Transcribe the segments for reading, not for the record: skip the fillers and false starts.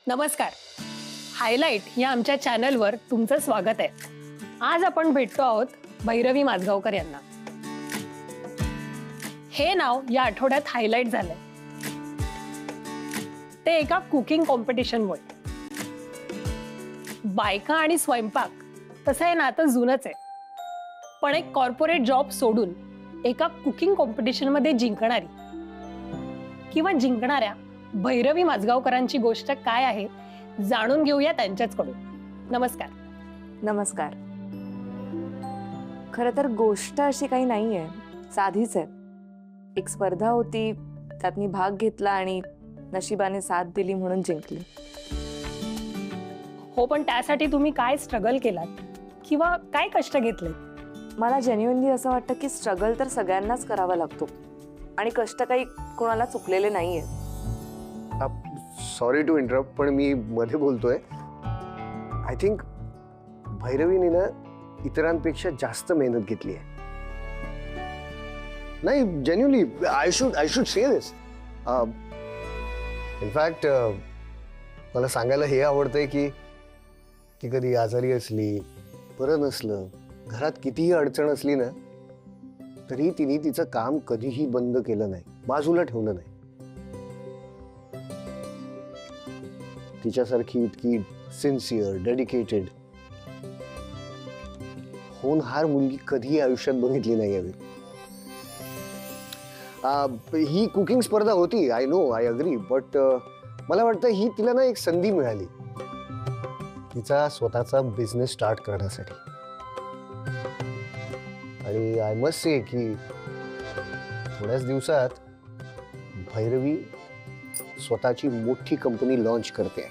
नमस्कार. हायलाइट या आमच्या चॅनलवर तुमचं स्वागत आहे. आज आपण भेटतो आहोत भैरवी माझगावकर यांना. हे नाव या आठवड्यात हायलाइट झालंय ते एका कुकिंग कॉम्पिटिशनमुळे. बायका आणि स्वयंपाक तसं हे नातं जुनच आहे, पण एक कॉर्पोरेट जॉब सोडून एका कुकिंग कॉम्पिटिशनमध्ये जिंकणारी किंवा जिंकणाऱ्या भैरवी माझगावकरांची गोष्ट काय आहे जाणून घेऊया त्यांच्याचकडून. नमस्कार. नमस्कार. खरं तर गोष्ट अशी काही नाहीये, साधीच आहे. एक स्पर्धा होती, त्यात मी भाग घेतला आणि नशिबाने साथ दिली म्हणून जिंकली. हो, पण त्यासाठी तुम्ही काय स्ट्रगल केलात किंवा काय कष्ट घेतले? मला जेन्युइनली असं वाटतं की स्ट्रगल तर सगळ्यांनाच करावा लागतो आणि कष्ट काही कोणाला चुकलेले नाहीये. सॉरी टू इंटरप्ट, पण मी मध्ये बोलतोय. आय थिंक भैरवीने ना इतरांपेक्षा जास्त मेहनत घेतली आहे. नाही, genuinely I should say this. In fact मला सांगायला हे आवडतंय की कधी आजारी असली, बरं नसलं, घरात कितीही अडचण असली ना, तरी तिने तिचं काम कधीही बंद केलं नाही, बाजूला ठेवलं नाही. तिच्यासारखी इतकी सिन्सिअर, डेडिकेटेड, होनहार मुलगी कधीही आयुष्यात बघितली नाही हवी. ही कुकिंग स्पर्धा होती, I know, I agree, but मला वाटतं ही तिला ना एक संधी मिळाली तिचा स्वतःचा बिझनेस स्टार्ट करण्यासाठी. आणि आय मस्ट से की थोड्याच दिवसात भैरवी स्वतःची मोठी कंपनी लॉन्च करते.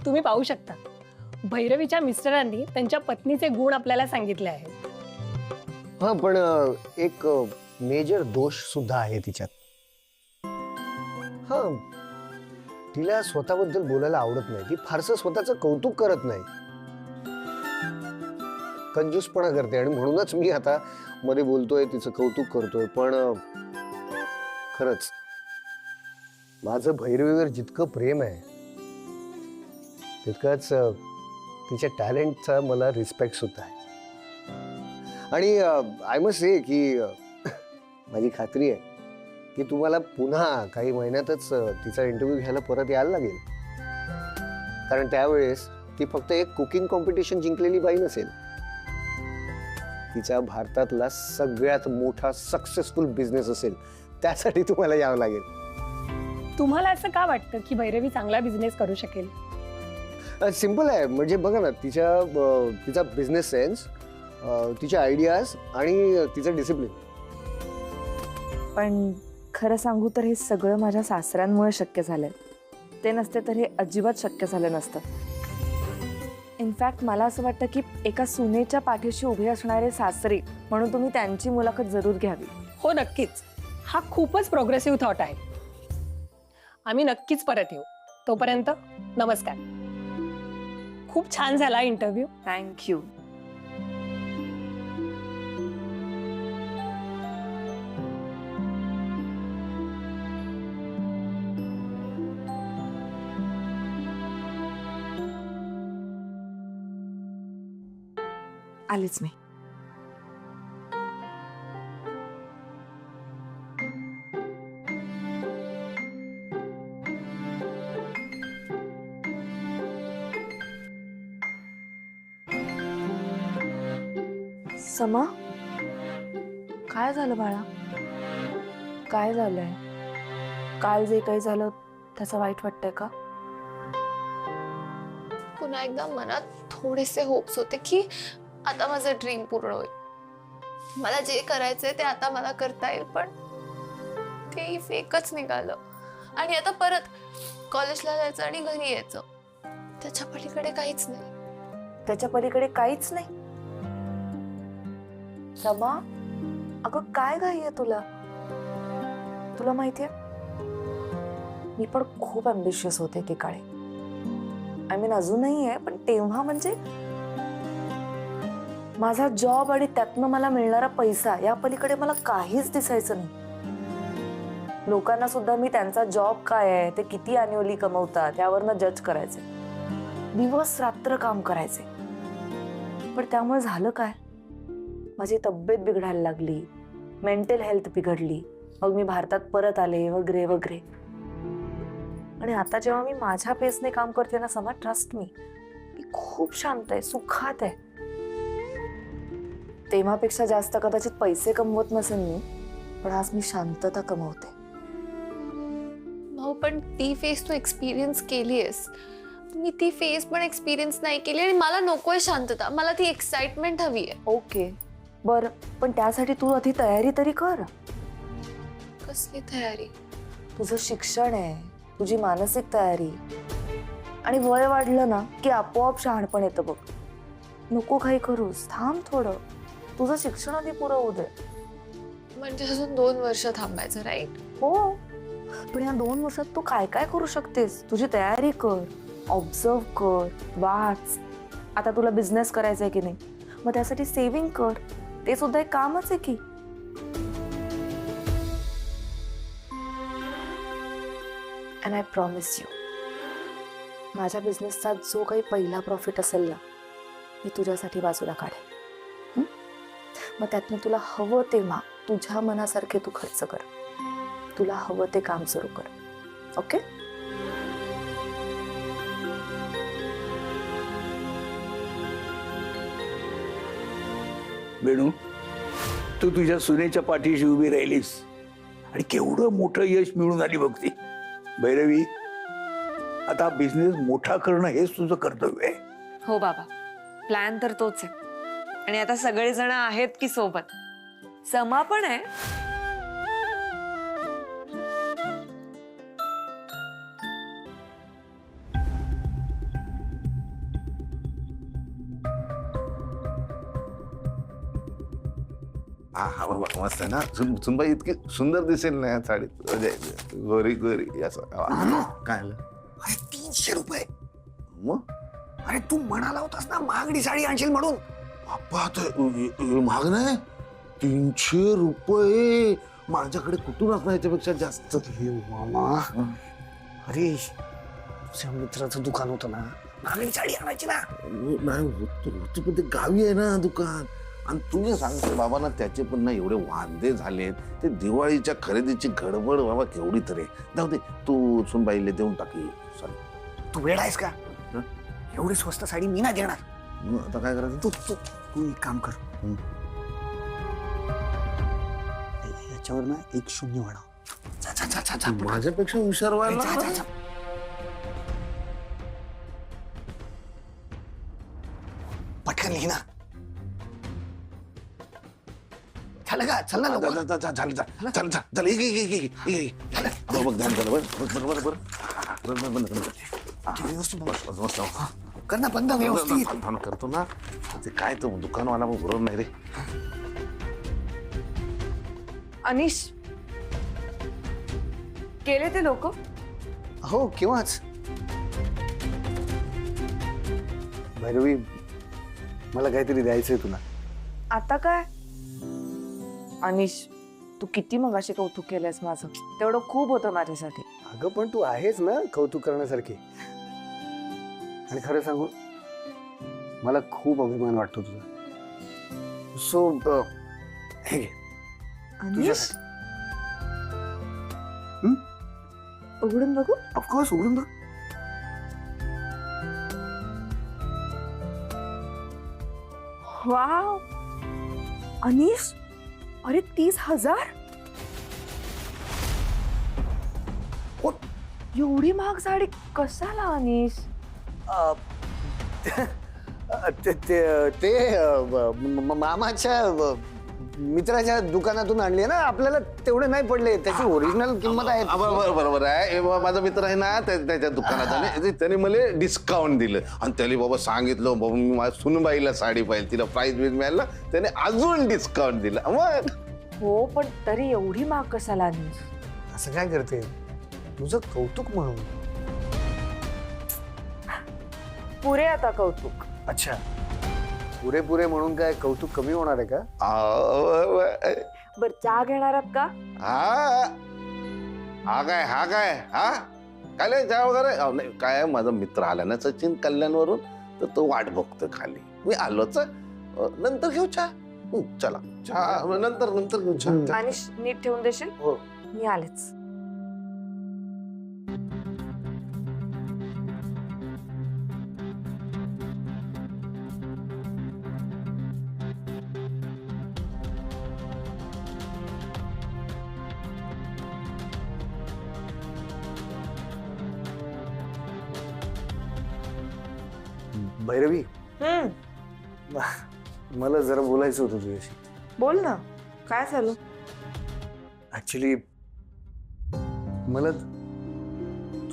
तुम्ही पाहू शकता, भैरवीच्या मिस्टरांनी त्यांच्या पत्नीचे गुण आपल्याला सांगितले आहेत. हा, पण एक मेजर दोष सुद्धा आहे तिच्यात. हा, तिला स्वतःबद्दल बोलायला आवडत नाही. ती फारसं स्वतःचं कौतुक करत नाही, कंजूसपणा करते. आणि म्हणूनच मी आता मध्ये बोलतोय, तिचं कौतुक करतोय. पण खरंच माझं भैरवीवर जितकं प्रेम आहे तितकंच तिच्या टॅलेंटचा मला रिस्पेक्ट सुद्धा आहे. आणि आय मस्ट से की माझी खात्री आहे की तुम्हाला पुन्हा काही महिन्यातच तिचा इंटरव्ह्यू घ्यायला परत यायला लागेल. कारण त्यावेळेस ती फक्त एक कुकिंग कॉम्पिटिशन जिंकलेली बाई नसेल, तिचा भारतातला सगळ्यात मोठा सक्सेसफुल बिझनेस असेल. त्यासाठी तुम्हाला यावं लागेल. तुम्हाला असं का वाटतं की भैरवी चांगला बिझनेस करू शकेल? सिंपल आहे. म्हणजे बघा ना, तिचा बिझनेस सेन्स, तिच्या आयडियाज आणि तिचं डिसिप्लिन. पण खरं सांगू तर हे सगळं माझ्या सासऱ्यांमुळे शक्य झालंय. ते नसते तर हे अजिबात शक्य झालं नसतं. इनफॅक्ट मला असं वाटतं की एका सुनेच्या पाठीशी उभे असणारे सासरे म्हणून तुम्ही त्यांची मुलाखत जरूर घ्यावी. हो, नक्कीच. हा खूपच प्रोग्रेसिव्ह थॉट आहे. आम्ही नक्कीच परत येऊ. तोपर्यंत नमस्कार. खूप छान झाला इंटरव्ह्यू. थँक्यू. आलीच मी. समा, काय झालं बाळा? काय झालंय? काल जे काही झालं त्याचं वाईट वाटतंय का? पुन्हा एकदा मनात थोडेसे होप्स होते की आता माझं ड्रीम पूर्ण होईल. मला जे करायचंय ते आता मला करता येईल, पण ते फेकच निघालं. आणि आता परत कॉलेजला जायचं आणि घरी यायचं, त्याच्या पलीकडे काहीच नाही. त्याच्या पलीकडे काहीच नाही? समा, अगं काय घाई आहे तुला? तुला माहितीये, मी पण खूप अँबिशियस होते की काळे. आय मीन अजूनही आहे, पण तेव्हा म्हणजे माझा जॉब आणि त्यातनं मला मिळणारा पैसा या पलीकडे मला काहीच दिसायचं नाही. लोकांना सुद्धा मी त्यांचा जॉब काय आहे, ते किती अॅन्युअली कमवतात यावरनं जज करायचे. दिवस रात्र काम करायचे. पण त्यामुळे झालं काय, माझी तब्येत बिघडायला लागली, मेंटल हेल्थ बिघडली. मग मी भारतात परत आले वगैरे वगैरे. आणि आता जेव्हा मी माझ्या पेसने काम करते ना समा, ट्रस्ट मी खूप शांत आहे, सुखात आहे. तेव्हापेक्षा जास्त कदाचित पैसे कमवत नसेल मी, पण आज मी शांतता कमवते. भाऊ पण ती फेज तू एक्सपिरियन्स केलीयस, मी ती फेज पण एक्सपिरियन्स नाही केली आणि मला नकोय शांतता, मला ती एक्साइटमेंट हवी आहे. ओके बर, पण त्यासाठी तू आधी तयारी तरी कर. कसली तयारी? तुझं शिक्षण आहे, तुझी मानसिक तयारी. आणि वय वाढलं ना की आपोआप शहाणपण येतं बघ. नको काही करूस, थांब थोडं. तुझं शिक्षण आधी पुरं होऊ दे. म्हणजे अजून 2 वर्ष थांबायचं, राईट? हो, पण या 2 वर्षात तू काय काय करू शकतेस? तुझी तयारी कर, ऑब्झर्व कर, वाच. आता तुला बिझनेस करायचा आहे की नाही, मग त्यासाठी सेव्हिंग कर. ते सुद्धा एक कामच आहे की. अँड आय प्रॉमिस यू, माझ्या बिझनेसचा जो काही पहिला प्रॉफिट असेल ना, मी तुझ्यासाठी बाजूला काढेन. मग त्यातनं तुला हवं तेव्हा तुझ्या मनासारखे तू खर्च कर. तुला हवं ते काम सुरू कर. ओके? वेणू, तू तुझ्या सुनेच्या पाठीशी उभी राहिलीस आणि केवढं मोठं यश मिळून आली बघ ती. भैरवी, आता बिझनेस मोठा करणं हेच तुझं कर्तव्य आहे. हो बाबा, प्लॅन तर तोच आहे. आणि आता सगळेजण आहेत की सोबत. समा पण आहे. हा बाबा मस्त आहे ना. सुनबाई इतकी सुंदर दिसेल ना या साडीत. म्हणजे गोरी गोरी असं. काय आलं? अरे 300 रुपये. मग अरे तू म्हणाला होतास ना महागडी साडी आणशील म्हणून. बाप्पा महाग नाही. 300 रुपये माझ्याकडे कुठूनच नाही याच्यापेक्षा जास्त. हे मामा, अरे तुझ्या मित्राचं दुकान होतं ना, महागडी साडी आणायची ना. नाही होतं पण ते गावी आहे ना दुकान. आणि तुझे सांगते बाबा ना, त्याचे पण ना एवढे वांदे झालेत. ते दिवाळीच्या खरेदीची गडबड बाबा केवढी तरी. जाऊ दे, तू सुनबाईला देऊन टाकी. तू वेळ आहेस का? एवढी स्वस्त साडी मी नाही देणार. मग आता काय करायचं? तू एक काम कर, याच्यावर ना 1-0 वाढव. जा, जा, जा, जा, जा. माझ्यापेक्षा हुशार व्हायला जा, जा, जा. पटकन लिही ना. झालं का? चल ना लवकर. चल बघ ध्यान झालं. व्यवस्थित कर ना, बंद व्यवस्थित. करतो ना. ते काय तो दुकानवाला मग बरोबर नाही रे. अनिश, केले ते लोक? हो, केव्हाच. भैरवी, मला काहीतरी द्यायचंय तुला. आता काय? अनिश, तू किती मगाशी कौतुक केलंयस माझं. तेवढं खूप होतं माझ्यासाठी. अगं पण तू आहेस ना कौतुक करण्यासारखी. आणि खरं सांगू, मला खूप अभिमान वाटतो तुझा. सो हे घे. अनिश, उघडून बघू? ऑफकोर्स, उघडून बघ. वाव अनिश, अरे 30,000. एवढी महाग साडी कशाला अनिश? ते मामाच्या मित्राच्या दुकानातून आणली ना. आपल्याला तेवढे नाही पडले. त्याची ओरिजिनल किंमत आहे. बरोबर आहे. माझा मित्र आहे ना, त्याच्या दुकानात आले. त्याने मला डिस्काउंट दिलं. आणि त्याने बाबा सांगितलं बाबा मी माझ्या सुनबाईला साडी पाहिजे, तिला प्राइस बीज मिळाला. त्याने अजून डिस्काउंट दिला. मग हो, पण तरी एवढी महाग कशाला अनिश? असं काय करते? तुझं कौतुक म्हणून. पुरे आता कौतुक. अच्छा, पुरेपुरे म्हणून काय कौतुक कमी होणार आहे का? बर, चहा घेणार आहात का? हा हा काय काय चहा वगैरे नाही काय माझा मित्र आला ना सचिन कल्याणवरून तर तो वाट बघतोय खाली मी आलोच नंतर घेऊ चहा चला चहा नंतर घेऊ चहा आणि नीट ठेवून देशील हो. मी आलेच. भैरवी मला जरा बोलायचं होतं तुझ्याशी. बोल ना, काय झालं? ऍक्च्युली मला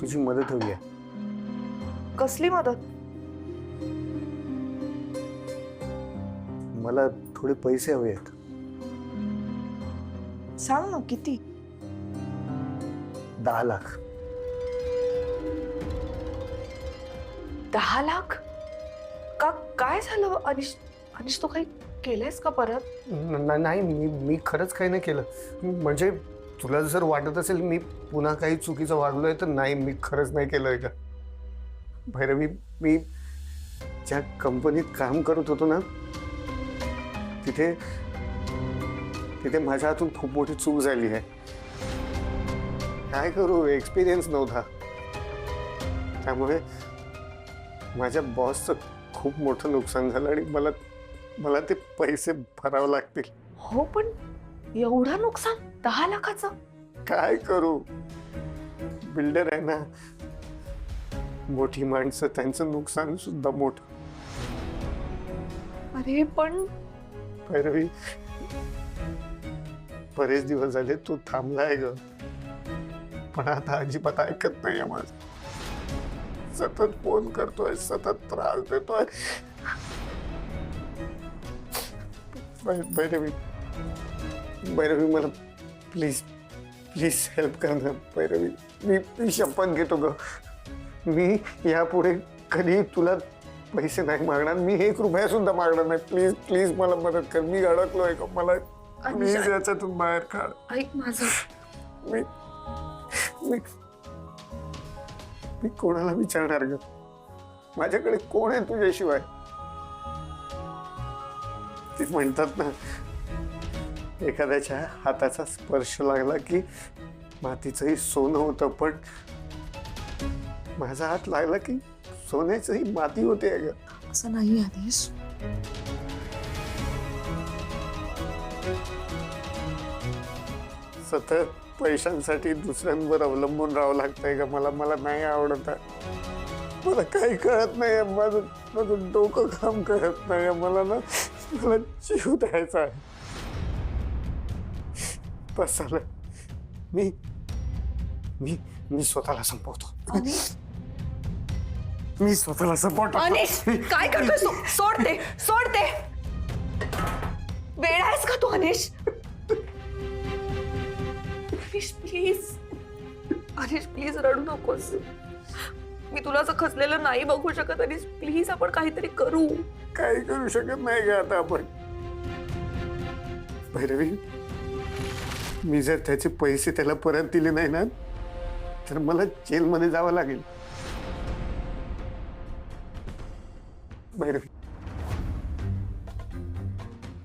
तुझी मदत हवी आहे. कसली मदत? मला थोडे पैसे हवे आहेत. सांग ना, किती? 10 लाख. 10 लाख? का काय झालं अनिश? अनिश, तू काही केलंयस का परत? नाही मी खरंच काही नाही केलं. म्हणजे तुला जर वाटत असेल मी पुन्हा काही चुकीचं वागलोय तर नाही, मी खरंच नाही केलंय का. भैरवी, मी ज्या कंपनीत काम करत होतो ना तिथे माझ्या हातून खूप मोठी चूक झाली आहे. काय करू, एक्सपिरियन्स नव्हता. त्यामुळे माझ्या बॉसचं खूप मोठं नुकसान झालं आणि मला ते पैसे भरावे लागतील. हो, पण एवढं नुकसान 10 लाखाचं? काय करू, बिल्डर आहे ना, मोठी माणसं, त्यांचं नुकसान सुद्धा मोठं. अरे पण भैरवी, बरेच दिवस झाले तू थांबलाय ग, पण आता अजिबात ऐकत नाही माझं. सतत फोन करतोय, सतत त्रास देतोय. भैरवी, मला प्लीज हेल्प कर ना भैरवी. मी शपथ घेतो ग, मी यापुढे कधी तुला पैसे नाही मागणार. मी 1 रुपया सुद्धा मागणार नाही. प्लीज मला मदत कर. मी अडकलोय का, मला प्लीज याच्यातून बाहेर काढ. ऐक माझं. मी कोणाला विचारणार ग? माझ्याकडे कोण आहे तुझ्याशिवाय? ते म्हणतात ना, एखाद्याच्या हाताचा स्पर्श लागला की मातीचंही सोनं होतं, पण माझा हात लागला की सोन्याचंही माती होते ग. असं नाही अनिश. सतत पैशांसाठी दुसऱ्यांवर अवलंबून राहावं लागतंय का मला नाही आवडत. मला काही कळत नाही, माझं डोकं काम करत नाही. मला जीव द्यायचा आहे. बस झालं. मी स्वतःला संपवतो. मी स्वतःला संपवतो. अनिश, काय करतोस तू? सोड दे. वेळ आहेस का तू अनिश? प्लीज अनिश, प्लीज रडू नकोस. मी तुला असं खचलेलं नाही बघू शकत अनिश. प्लीज आपण काहीतरी करू. काही करू शकत नाही का आता आपण? भैरवी, मी जर त्याचे पैसे त्याला परत दिले नाही ना तर मला जेलमध्ये जावं लागेल. भैरवी,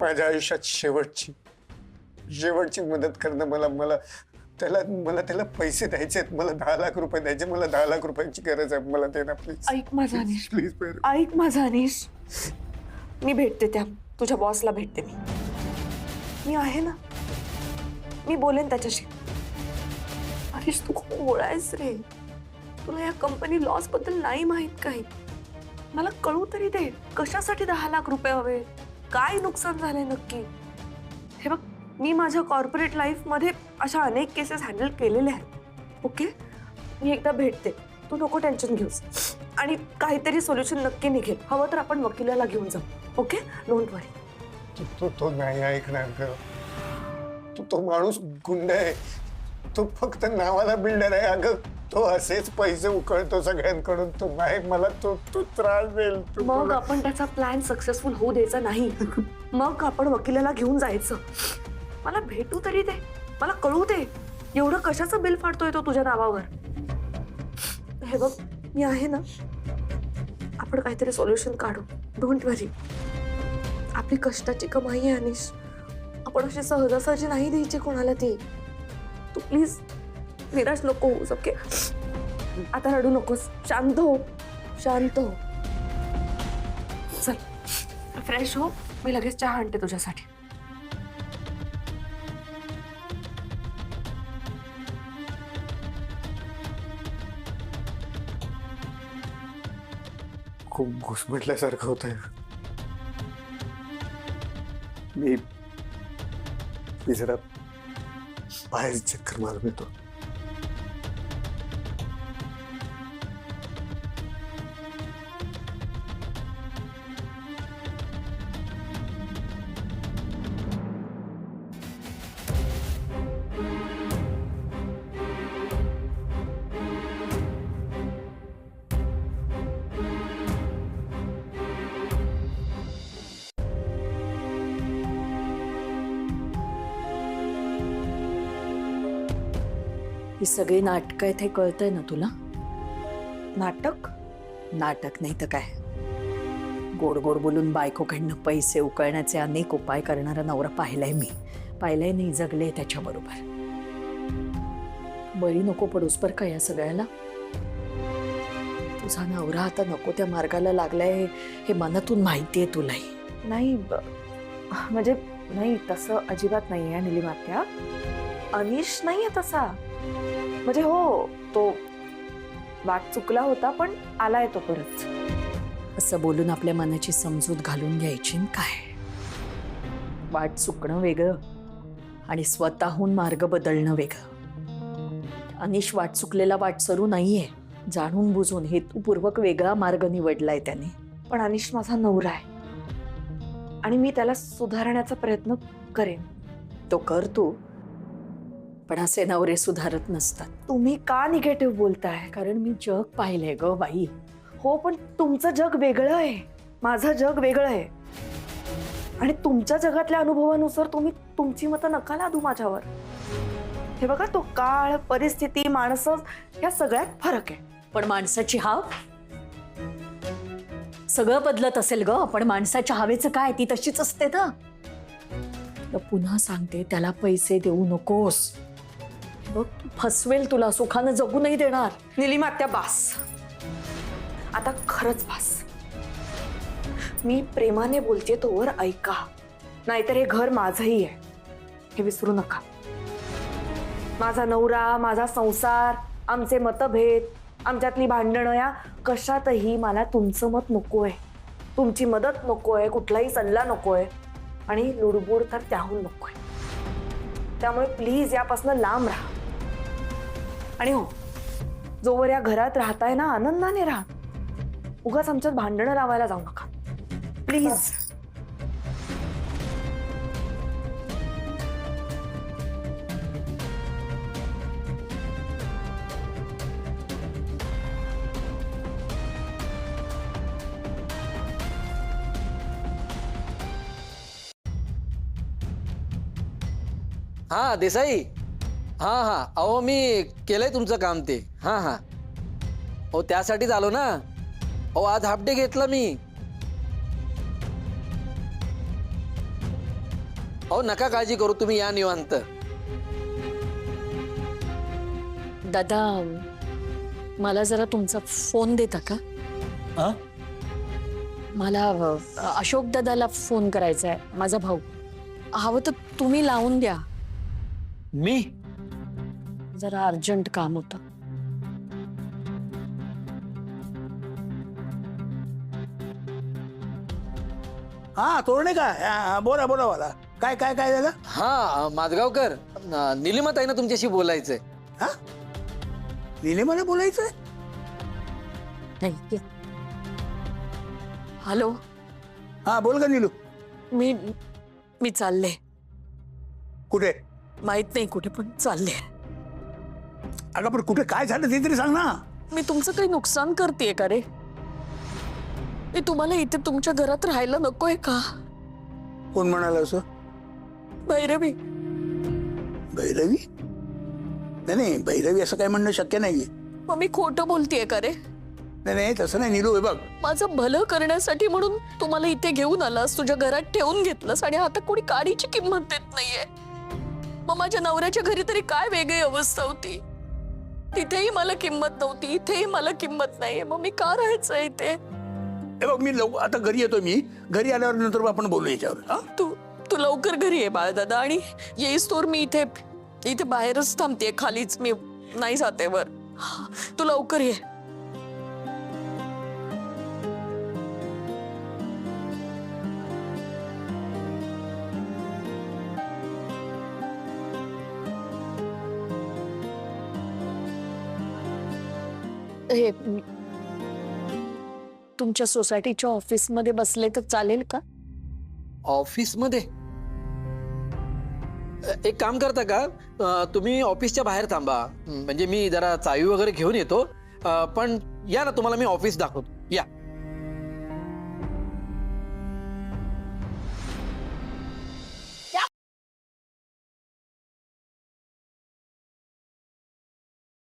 माझ्या आयुष्यात शेवटची मदत करणं. मला त्याला पैसे द्यायचे आहेत. मला 10 लाख रुपये द्यायचे. मला 10 लाख रुपयांची गरज आहे. मला दे ना प्लीज. ऐक माझं अनिश, प्लीज. ऐक माझं अनिश. मी भेटते त्या तुझ्या बॉसला भेटते. मी आहे ना, मी बोलेन त्याच्याशी. अनिश, तू खूप गोळा आहेस रे. तुला या कंपनी लॉस बद्दल नाही माहित काही. मला कळू तरी दे, कशासाठी 10 लाख रुपये हवे? काय नुकसान झालंय नक्की? हे बघ, मी माझ्या कॉर्पोरेट लाईफमध्ये अशा अनेक केसेस हँडल केलेल्या आहेत. ओके, मी एकदा भेटते. तू नको टेन्शन घेऊस आणि काहीतरी सोल्युशन नक्की निघेल. हवं तर आपण वकिलाला घेऊन जाऊ. ओके, डोंट वरी. तो नाही ऐकणार ग. तो माणूस गुंड आहे. तो फक्त नावाला बिल्डर आहे. अगं, तो असेच पैसे उकळतो सगळ्यांकडून. तो नाही, मला तो त्रास देईल. मग आपण त्याचा प्लॅन सक्सेसफुल होऊ द्यायचा नाही. मग आपण वकिलाला घेऊन जायचं. मला भेटू तरी दे, मला कळू दे. एवढं कशाचं बिल फाडतोय तो तुझ्या नावावर? हे बघ, मी आहे ना, आपण काहीतरी सोल्युशन काढू. डोंट वरी. आपली कष्टाची कमाई आहे अनिश. आपण अशी सहजासहजी नाही द्यायची कोणाला ती. तू प्लीज निराश नको होऊस, ओके? आता रडू नकोस. शांत हो, शांत हो. चल फ्रेश हो, मी लगेच चहा आणते तुझ्यासाठी. खूप घुसमटल्यासारखं होत आहे. मी जरा बाहेर चक्कर मारून येतो. ही सगळी नाटक आहेत हे कळतंय ना तुला? नाटक? नाटक नाही तर काय. गोड गोड बोलून बायकोकडनं पैसे उकळण्याचे अनेक उपाय करणारा नवरा पाहिलाय मी. पाहिलाय नाही, जगले त्याच्याबरोबर. बळी नको पडूस पर का या सगळ्याला. तुझा नवरा आता नको त्या मार्गाला लागलाय हे मनातून माहितीये तुलाही. नाही म्हणजे नाही, तसं अजिबात नाही आहे निलिमात्या. अनिश नाहीये तसा. म्हणजे हो, तो वाट चुकला होता पण आलाय तो परत. असं बोलून आपल्या मनाची समजूत घालून घ्यायची न काय. वाट चुकणं वेगळं आणि स्वतःहून मार्ग बदलणं वेगळं. अनिश वाट चुकलेला वाटसरू नाहीये. जाणून बुजून हेतुपूर्वक वेगळा मार्ग निवडलाय त्याने. पण अनिश माझा नवरा आहे आणि मी त्याला सुधारण्याचा प्रयत्न करेन. तो कर तू, पण असे नवरे सुधारत नसतात. तुम्ही का निगेटिव्ह बोलताय? कारण मी जग पाहिलंय ग बाई. हो, पण तुमचं जग वेगळं आहे, माझं जग वेगळं आहे. आणि तुमच्या जगातल्या अनुभवानुसार तुम्ही तुमची मतं नका लादू माझ्यावर. हे बघा, तो काळ, परिस्थिती, माणसं, या सगळ्यात फरक आहे. पण माणसाची हाव सगळं बदलत असेल ग. पण माणसाच्या हवेचं काय, ती तशीच असते ना. पुन्हा सांगते, त्याला पैसे देऊ नकोस. बघ, तू फसवेल तुला, सुखानं जगू नाही देणार. निलिमात्या, बास. आता खरंच बास. मी प्रेमाने बोलते तोवर ऐका, नाहीतर हे घर माझंही आहे हे विसरू नका. माझा नवरा, माझा संसार, आमचे मतभेद, आमच्यातली भांडणं, या कशातही मला तुमचं मत नकोय, तुमची मदत नकोय, कुठलाही सल्ला नकोय आणि लुडबुड तर त्याहून नकोय. त्यामुळे प्लीज यापासून लांब राहा. आणि हो, जोवर या घरात राहताय ना, आनंदाने राहा. उगाच आमच्यात भांडणं लावायला जाऊ नका प्लीज. हा देसाई, हा हा, अहो मी केलंय तुमचं काम ते. हा हा, हो त्यासाठीच आलो ना. हो आज हाफ डे घेतला मी. हो नका काळजी करू, तुम्ही या निवांत. दादा, मला जरा तुमचा फोन देता का? हा? मला अशोक दादाला फोन करायचा आहे, माझा भाऊ. हवं तर तुम्ही लावून द्या. मी जरा अर्जंट काम होतं. हा तोरणे का? बोला बोला बोला. काय काय काय झालं? हा माधगावकर, निलिमात आहे ना तुमच्याशी बोलायचंय. हा, निलिमाला बोलायचंय? नाही. हॅलो, हा बोल का नीलू. मी चालले. कुठे? माहित नाही कुठे, पण चालले. अगं पण कुठे काय झालं ते तरी सांग ना. मी तुमचं काही नुकसान करतेय का रे? मी तुम्हाला इथे तुमच्या घरात राहायला नकोय का? कोण म्हणाल असं? भैरवी. भैरवी? नाही भैरवी असं काय म्हणणं शक्य नाहीये. मग मी खोटं बोलतेय का रे? नाही तसं नाही नीलू. हे बघ, माझं भलं करण्यासाठी म्हणून तू मला इथे घेऊन आलास, तुझ्या घरात ठेवून घेतलंस आणि आता कोणी काडीची किंमत देत नाहीये. मग माझ्या नवऱ्याच्या घरी तरी काय वेगळी अवस्था होती. तिथेही मला किंमत नव्हती, इथेही मला किंमत नाहीये. मग मी का राहायचं इथे? हे बघ, मी आता घरी येतो. मी घरी आल्यावर नंतर आपण बोलू याच्यावर. हा? तू लवकर घरी ये बाळदादा, आणि येईस तोर मी इथे बाहेरच थांबते, खालीच. मी नाही जाते वर. तू लवकर ये. हे तुमच्या सोसायटीच्या ऑफिसमध्ये बसले तर चालेल का? ऑफिसमध्ये? एक काम करता का, तुम्ही ऑफिसच्या बाहेर थांबा. म्हणजे मी जरा चावी वगैरे घेऊन येतो. पण या ना, तुम्हाला मी ऑफिस दाखवतो. या.